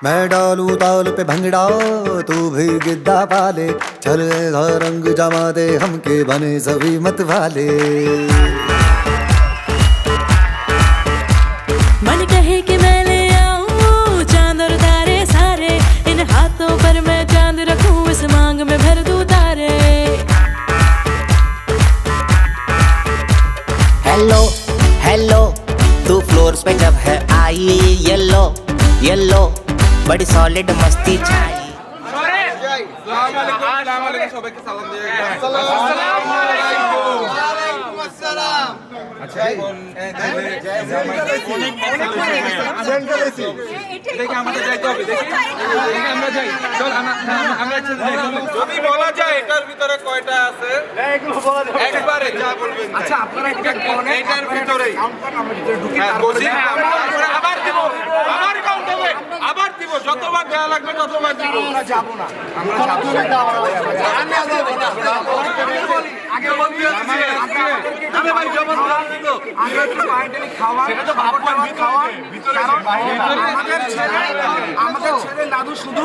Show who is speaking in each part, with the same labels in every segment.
Speaker 1: मैं डालू ताल पे भंगड़ा तू भी गिद्दा पाले, चल ऐसा रंग जमा दे हमके बने सभी मत वाले।
Speaker 2: मन कहे कि मैं ले आऊं चांद और तारे सारे, इन हाथों पर मैं चांद रखूं, इस मांग में भर दूं तारे।
Speaker 3: हेलो हेलो तू फ्लोर पे जब है आई, येलो येलो बड़ी सॉलिड मस्ती छाई।
Speaker 4: যদি বলা যায় এটার ভিতরে কয়টা আছে একবারে যা বলবেন। আচ্ছা আপনারা এটার ভিতরে আবার দিব, আবার কাউন্ট হবে, আবার দিব, যতবার দেওয়া লাগবে ততবার দিব। আমরা যাব না, আমরা যাব আগে বলবি আমি ভাই জবন দিব আগে একটু বাইরে খাওয়া, সেটা তো ভাববেন খাওয়া ভিতরে আমাদের ছেলে দাদু শুধু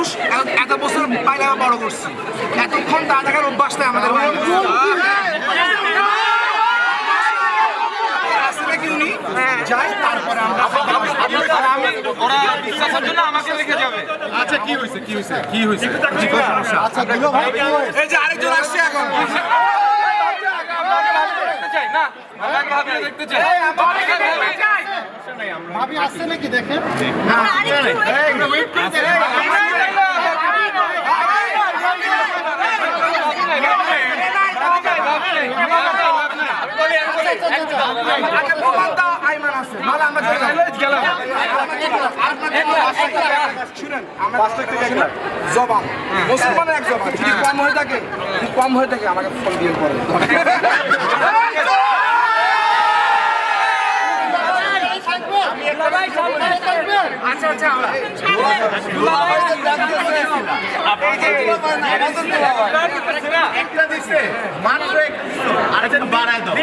Speaker 4: এত বছর পাইলা বড় করছি, এতক্ষণ দাদার অভ্যাসটা আমাদের যাই, তারপরে আমরা ওরা বিশ্বাসের জন্য আমাকে রেখে যাবে। আচ্ছা কি হয়েছে কি হয়েছে কি হয়েছে আচ্ছা এই যে আরেকজন আসছে এখন ভাবি আসছে নাকি দেখেন জবান মুসলমানের এক জবান, যদি কম হয়ে থাকে আমাকে ফোন দিয়ে পড়ে। আচ্ছা আচ্ছা একটা দিচ্ছে মাত্র আরেকজন বাড়ায় দাও।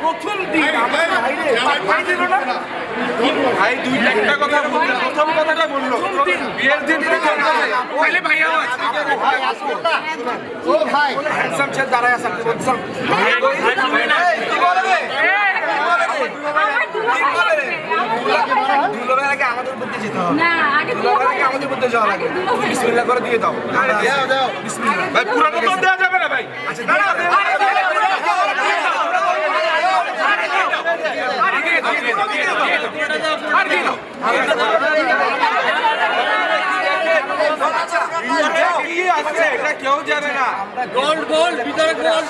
Speaker 4: প্রথম দিন ভাই দুইটা একটা কথা বললো, প্রথম কথাটা বললো বিয়ের দিন ভাই হ্যান্ডসাম ছেলে দাঁড়ায় আছে আপনি বলছেন আমাদের মধ্যে যেতে হবে, আমাদের মধ্যে যাওয়া লাগে, বিসমিল্লাহ করে দিয়ে দাও। ভাই পুরানো তো দেওয়া যাবে না ভাই। আচ্ছা কেউ জানে না গোল্ড গোল্ড ভিতরে গোল্ড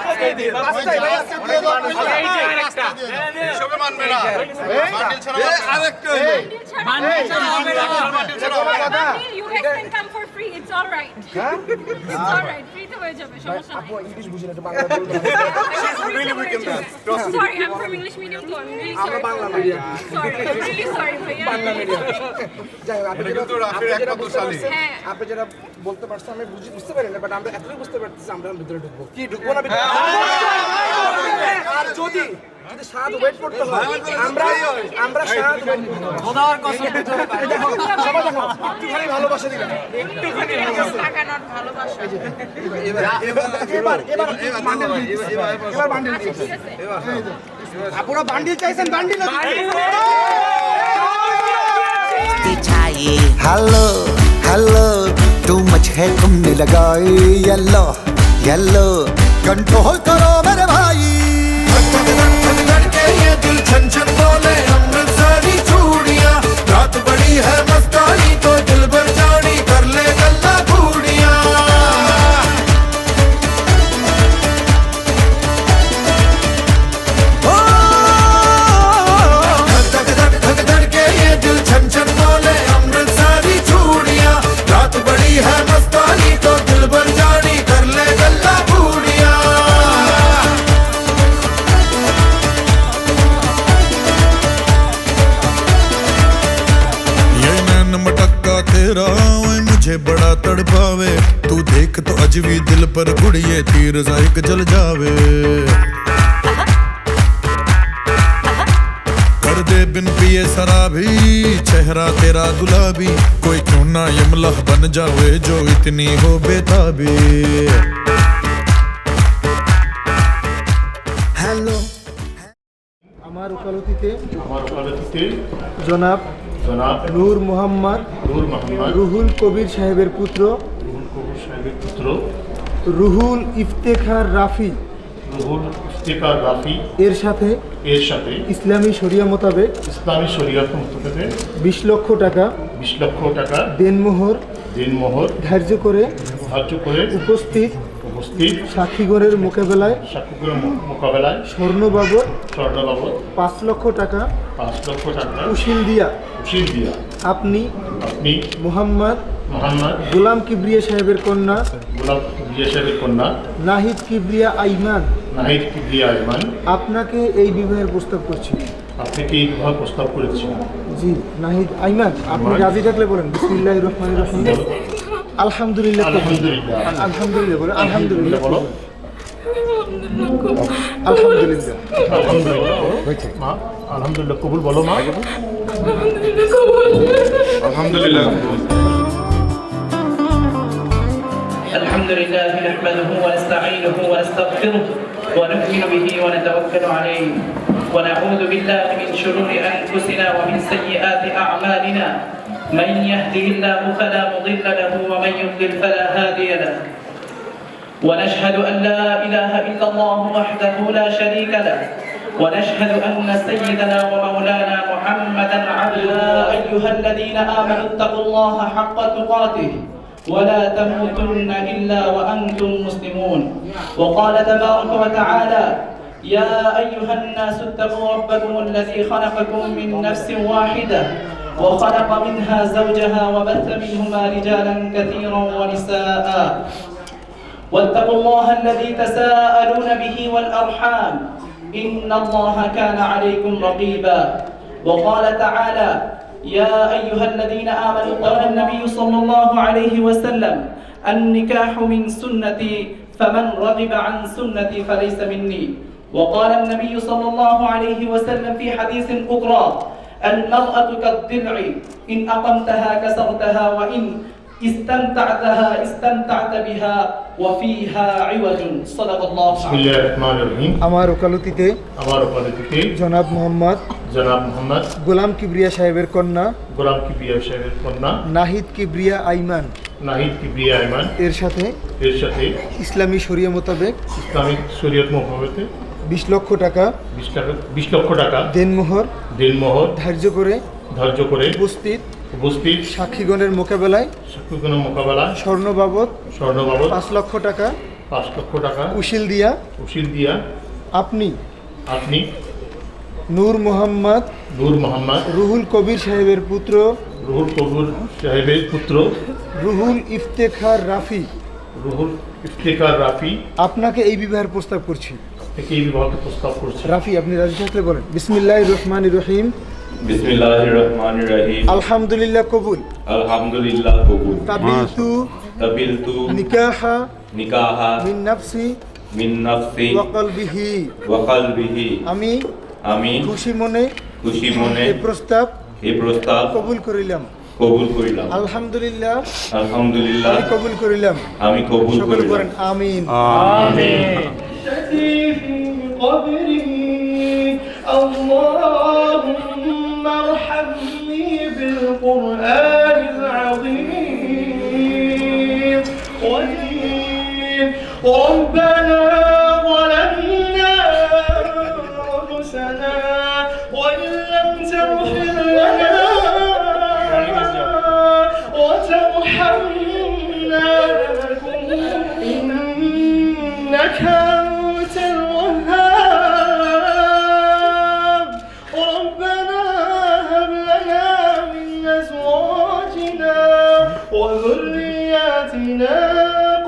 Speaker 4: মানবে না ইংলিশ বুঝি না Bangla
Speaker 5: Sorry, I'm from English medium too. I'm really sorry.
Speaker 4: Bangla medium
Speaker 5: Sorry, I'm really sorry, ভাইয়া.
Speaker 4: বাংলা মিডিয়াম যাই হোক আপনি কিন্তু আপনি যেটা বলতে পারছেন আমি বুঝতে পারি না, বাট আমরা এতটুকু বুঝতে পারতেছি আমরা ভিতরে ঢুকবো কি ঢুকবো না ভিতরে। আর যদি যদি স্বাদ ওয়েট করতে হয় আমরা স্বাদ খোদার কসম সবাই দেখো একটুখানি ভালোবাসা দিবেন, একটুখানি
Speaker 5: টাকানোর ভালোবাসা।
Speaker 4: এবার বান্ডিল দিয়েছে, আপনারা বান্ডিল চাইছেন, বান্ডিল
Speaker 3: छाई
Speaker 1: हेलो हेलो टू मच है तुमने लगाई, येलो येलो कंट्रोल करो मेरे भाई। ये दिल छन छन बोले अमृतसरी चूड़ियां, रात बड़ी है मस्तानी तो दिल भर जानी कर ले गल्ला घूड़ियां। धक धक धक धक के ये दिल छन छन बोले अमृतसरी चूड़ियां, रात बड़ी है मस्तानी तो दिल भर जानी कर ले गल्ला घूड़ियां।
Speaker 6: ये नैन मटक्का तेरा ओए मुझे
Speaker 1: मुझे बड़ा तड़पावे, तू देख तो अजवी दिल पर गुड़िए तीर जायक जल जावे। कर दे बिन पिए शराबी चेहरा तेरा गुलाबी, कोई क्यों ना यमला बन जावे जो इतनी हो बेताबी। हेलो
Speaker 6: আমার ওকালতিতে জনাব নূর মোহাম্মদ রুহুল কবির সাহেবের পুত্র রুহুল ইফতেখার রাফি এর সাথে ইসলামী শরিয়া মোতাবেক 20 লক্ষ টাকা দেনমোহর ধার্য করে উপস্থিত সাক্ষীগণের মোকাবেলায় স্বর্ণ বাবদ 5 লক্ষ টাকা উশিল দিয়া আপনি মোহাম্মদ গোলাম কিবরিয়া সাহেবের কন্যা নাহিদ কিবরিয়া আইমান আপনাকে এই বিবাহের প্রস্তাব করছি। জি নাহিদ আইমান, আপনি রাজি থাকলে বলেন বিসমিল্লাহির রহমানির রহিম। আলহামদুলিল্লাহ আলহামদুলিল্লাহ বলে আলহামদুলিল্লাহ
Speaker 7: আলহামদুলিল্লাহ কবুল বলো মা।
Speaker 1: अल्हम्दुलिल्लाह।
Speaker 8: الحمد لله نحمده ونستعينه ونستغفره ونؤمن به ونتوكل عليه ونعوذ بالله من شرور أنفسنا ومن سيئات أعمالنا، من يهده الله فلا مضل له ومن يضلل فلا هادي له، ونشهد أن لا إله إلا الله وحده لا شريك له، ونشهد أن سيدنا ومولانا محمدا عبده. أيها الذين آمنوا اتقوا الله حق تقاته ولا تموتن إلا وأنتم مسلمون. وقال تبارك وتعالى: يا أيها الناس اتقوا ربكم الذي خلقكم من نفس واحدة وخلق منها زوجها وبث منهما رجالا كثيرا ونساء، واتقوا الله الذي تساءلون به والأرحام إن الله كان عليكم رقيبا. وقال تعالى: يا أيها الذين آمنوا قال النبي صلى الله عليه وسلم: النكاح من سنتي فمن رغب عن سنتي فليس مني. وقال النبي صلى الله عليه وسلم في حديث أخرى: المرأة كالضلع إن أقمتها كسرتها وإن استمتعتها استمتعت بها وفيها عوج. صدق الله.
Speaker 7: বিসমিল্লাহির রহমানির রহিম।
Speaker 6: আমার ওকালতিতে জনাব মোহাম্মদ গোলাম কিবরিয়া সাহেবের কন্যা নাহিদ কিবরিয়া আইমান এর সাথে ইসলামী শরিয়া মোতাবেক 20 লক্ষ টাকা দেনমোহর ধার্য করে উপস্থিত সাক্ষীগণের মোকাবেলায় স্বর্ণ বাবদ 5 লক্ষ টাকা উশিল দিয়া আপনি নূর মোহাম্মদ রুহুল কবির সাহেবের পুত্র রুহুল ইফতেখার রাফি আপনাকে এই বিবাহের প্রস্তাব করছি। রাফি, আপনি রাজি থাকলে বলেন বিসমিল্লাহির রহমানির রহিম। আলহামদুলিল্লাহ কবুল। কাবিলতু নিকাহা মিন নাফসি ওয়া কলবিহি। আমি খুশি মনে এই প্রস্তাব কবুল করিলাম। আলহামদুলিল্লাহ আমি কবুল করিলাম। সকলে বলেন আমিন। اللهم ارحمني بالقرآن العظيم. ربنا ظلمنا أنفسنا وإن لم تغفر لنا وترحمنا إنك أنت الوهاب. ربنا هب لنا من أزواجنا وذرياتنا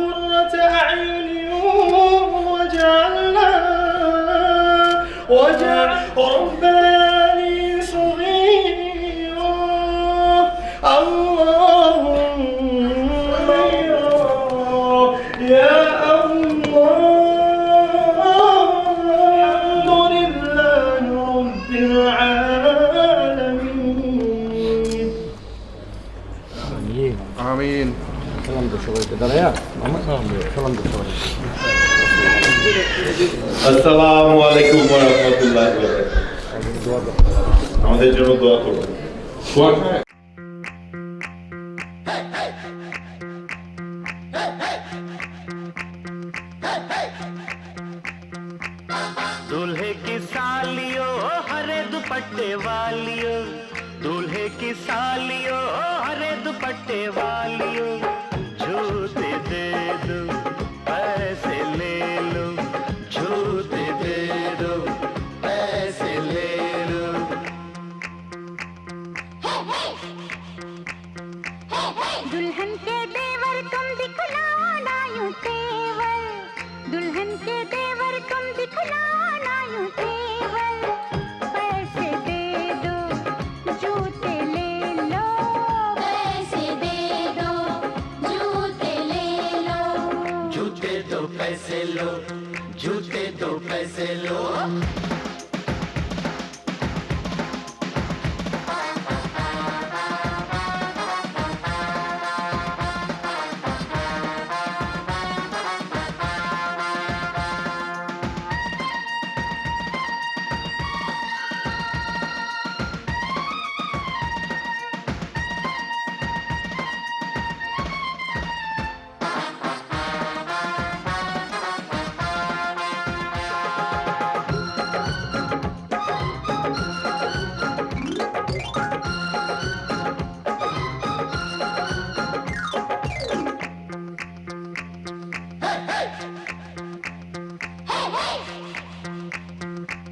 Speaker 6: قرة أعين ربنا صغيرا. اللهم
Speaker 4: আমিন।
Speaker 6: সালাম দে সবাইকে দাঁড়ায়া সালাম দে সবাই।
Speaker 7: আসসালামু আলাইকুম ওয়া রাহমাতুল্লাহি ওয়া বারাকাতুহু। আমাদের জন্য দোয়া করবেন।
Speaker 9: दूल्हे की सालियो हरे दुपट्टे वालियो, दूल्हे की सालियो हरे दुपट्टे वालियो, जूते दे दो पैसे ले लो, जूते दे दो पैसे ले लो।
Speaker 10: दुल्हन के देवर तुम दिखलाओ ना यूं तेवर, दुल्हन के देवर तुम दिखलाओ ना यूं तेवर, पैसे दे दो जूते ले लो, पैसे दे दो जूते ले लो,
Speaker 9: जूते दो पैसे लो, जूते दो पैसे लो।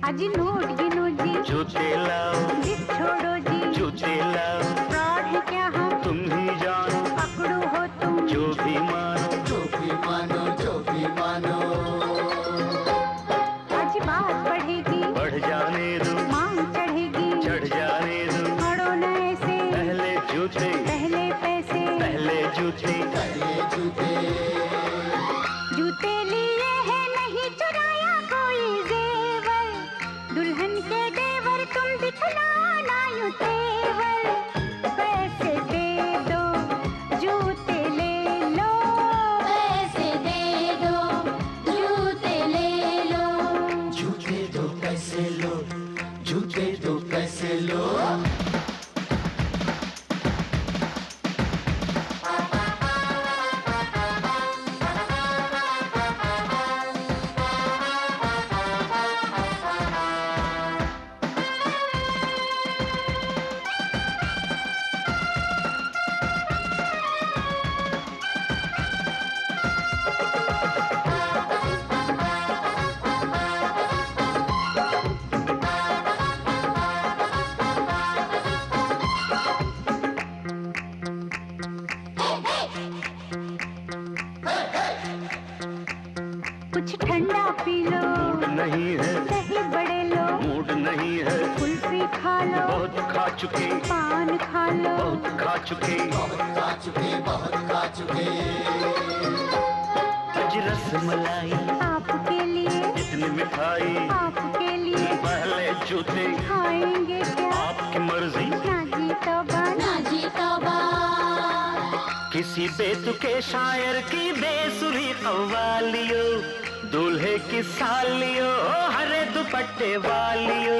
Speaker 10: अजी नोट गिनो जी,
Speaker 9: जूते लाओ,
Speaker 10: जिद छोड़ो जी,
Speaker 9: जूते लाओ,
Speaker 10: फ्रॉड है क्या हम
Speaker 9: तुम ही जानो,
Speaker 10: पकड़ो हो तुम
Speaker 9: जो भी मानो, जो भी मानो, जो भी मानो।
Speaker 10: आज बात बढ़ेगी,
Speaker 9: बढ़ जाने दो,
Speaker 10: मांग चढ़ेगी,
Speaker 9: चढ़ जाने दो,
Speaker 10: अड़ो न ऐसे,
Speaker 9: पहले जूते,
Speaker 10: पहले पैसे,
Speaker 9: पहले जूते, पहले जूते।
Speaker 10: जूते लिए हैं नहीं चुराया कोई जेवर, दुल्हन के देवर तुम दिखलाओ ना यूं तेवर, पैसे दे दो जूते ले लो, पैसे दे दो जूते ले लो,
Speaker 9: जूते दो पैसे लो, जूते दो पैसे लो।
Speaker 10: कुछ ठंडा पी लो,
Speaker 9: मूड नहीं है,
Speaker 10: दही बड़े लो,
Speaker 9: मूड नहीं है,
Speaker 10: कुल्फी खा लो,
Speaker 9: बहुत खा चुके,
Speaker 10: पान खा लो,
Speaker 9: बहुत खा चुके, बहुत खा चुके, बहुत खा चुके। आज रसमलाई
Speaker 10: आपके लिए,
Speaker 9: इतनी मिठाई,
Speaker 10: आपके लिए
Speaker 9: पहले जूते,
Speaker 10: खाएंगे क्या,
Speaker 9: आपकी मर्जी,
Speaker 10: ना जी तौबा, ना जी तौबा,
Speaker 9: किसी बेतुके शायर की बेसुरी कव्वालियो, दूल्हे की सालियो हरे दुपट्टे वालियो,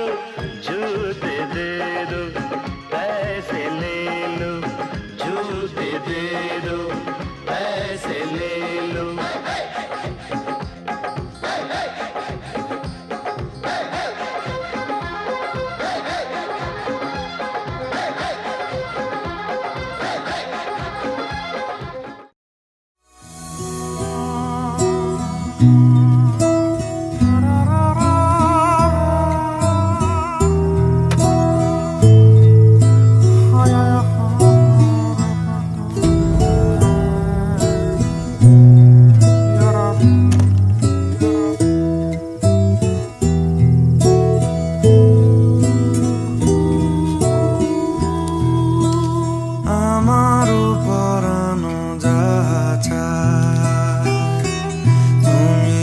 Speaker 9: जूते दे दो पैसे ले लो, जूते दे दो पैसे ले लो।
Speaker 1: আমারও পরানো যা চায় তুমি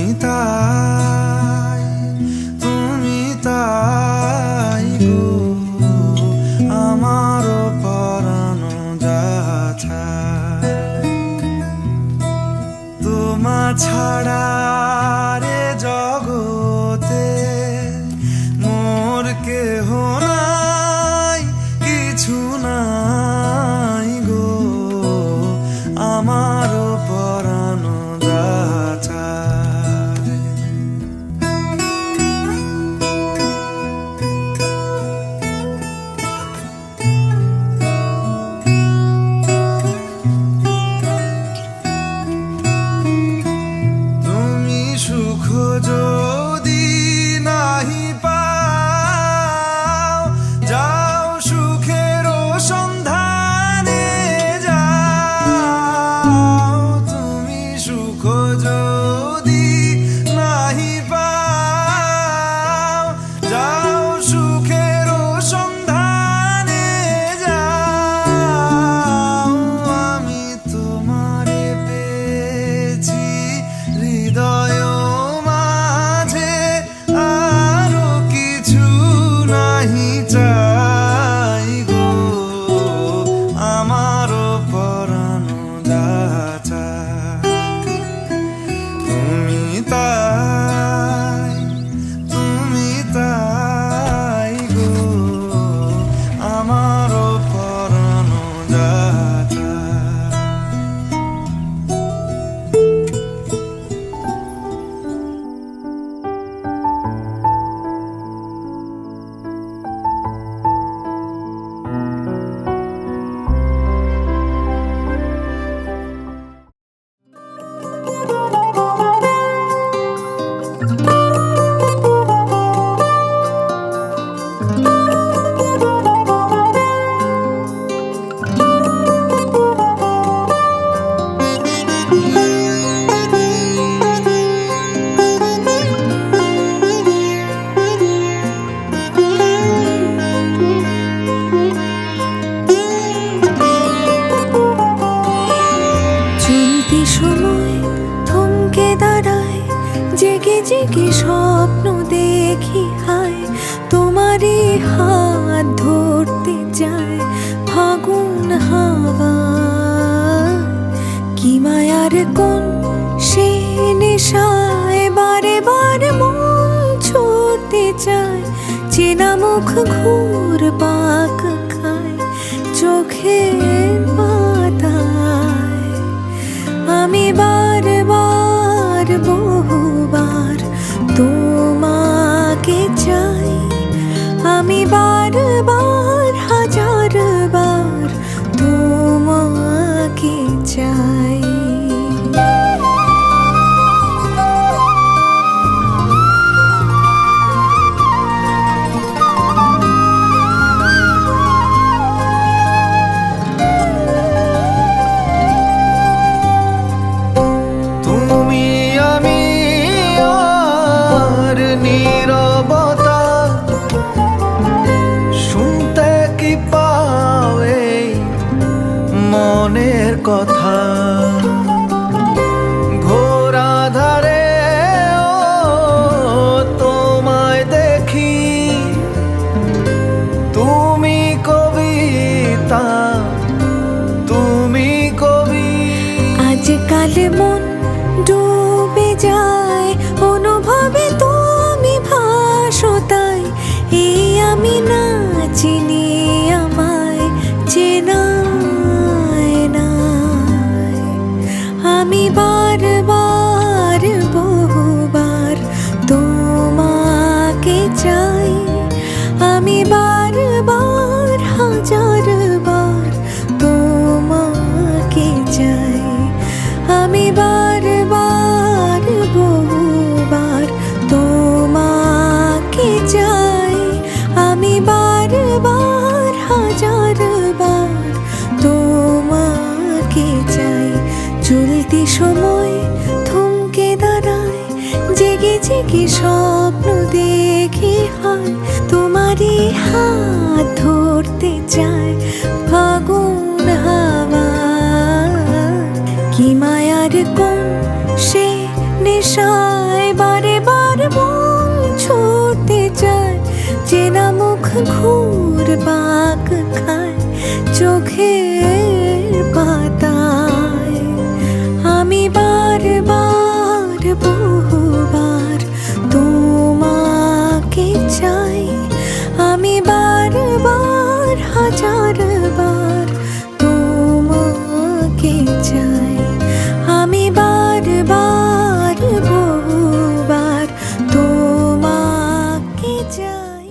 Speaker 2: কি স্বপ্ন দেখি হায় তোমারই হাত ধরতে যায় ফাগুন হাওয়া কি মায়ার কোন সে নেশায় বারে বারে মন ছুটতে চায় চেনা মুখ ঘুর পাক খায় চোখের পাতায় আমি বারবার বহুবার তোমাকে চাই আমি বারবার হাজারবার তোমাকে চাই
Speaker 6: তুমি আমি আর নীরবতা শুনতে কি পাও এই মনের কথা ঘোর আধারে ও তোমায় দেখি তুমি কবিতা তুমি কবি
Speaker 2: আজকাল মন ডুবে যায় অনুভবে তুমি ভাসো তাই এই আমি না চিনি আমায় চেনায় নাই আমি বারবার বহুবার তোমাকে চাই আমি বারবার হাজারবার তোমাকে চাই আমি বারবার বহুবার তোমাকে চাই আমি বারবার হাজারবার তোমাকে চাই চলতি সময় থমকে দাঁড়ায় জেগে জেগে স্বপ্ন দেখি হয় তোমারই হাত ধরতে চায় ফাগুন হাওয়া কি মায়ার কোন সে নেশায় বারে বার মন ছুটতে চায় চেনা মুখ ঘুর পাক খায় চোখের পাতায় আমি বারবার বহুবার তোমাকে চাই আমি বারবার হাজারবার তোমাকে চাই আমি বারবার বহুবার তোমাকে চাই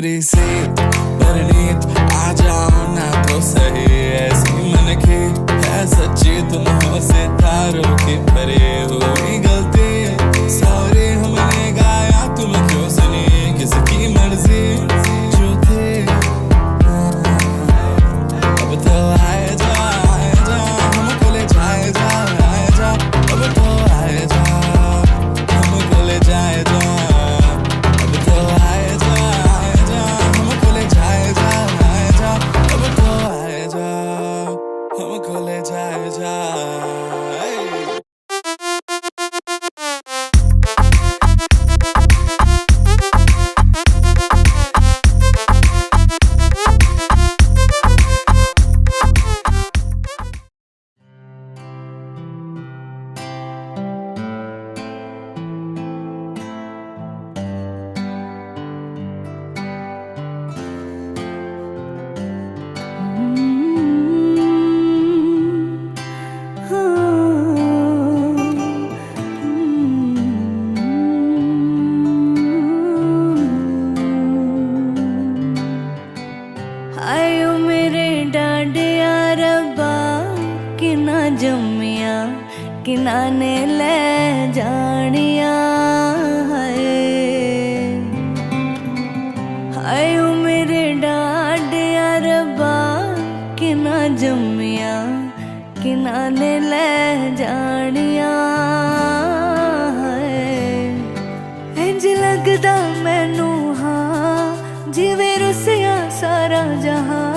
Speaker 11: उमरी से परनीत आ जाओ ना तो सही ऐसी मन की है सच्ची तुम हो सितारों की परे हुई गलती सॉरी हमने गाया तुम क्यों सुनी किसकी मर्जी जो थे अब तो आए जा हमको ले जाए जा अब तो आए जा हमको ले जाए जा अब तो आए जा हमको ले जाए जा अब तो आए जा हमको ले जाए जा
Speaker 2: आयो मेरे डांडिया रब्बा किना जम्मिया किना ने ले जानिया आयो मेरे डांडिया रब्बा किना जम्मिया किना ने ले जानिया इंज लगदा मैनू हाँ जिवें रुसिया सारा जहां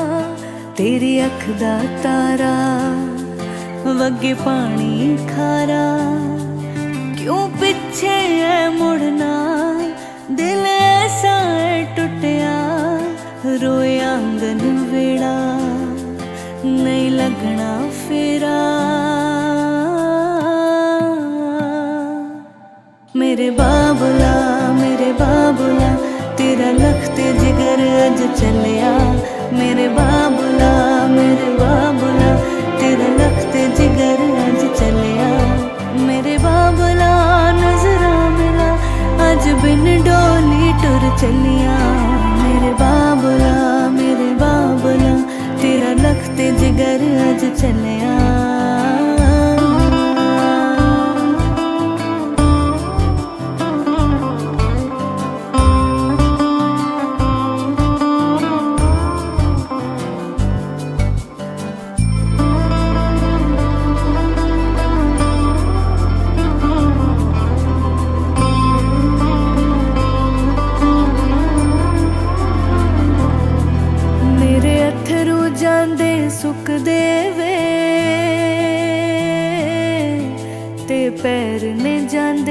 Speaker 2: तेरी अख दा तारा वगे पानी खारा क्यों पीछे है मुड़ना दिल ऐसा है टुटिया रोए आंगन वेड़ा नहीं लगना फेरा मेरे बाबुला तेरा लखते जिगर अज चलिया मेरे बाबुला तेरा लखते जिगर अज चलिया मेरे बाबुला नजरा मिला अज बिन डोली टुर चलिया मेरे बाबुला तेरा लखते जिगर अज चलिया सुख देवे ते पैर ने जान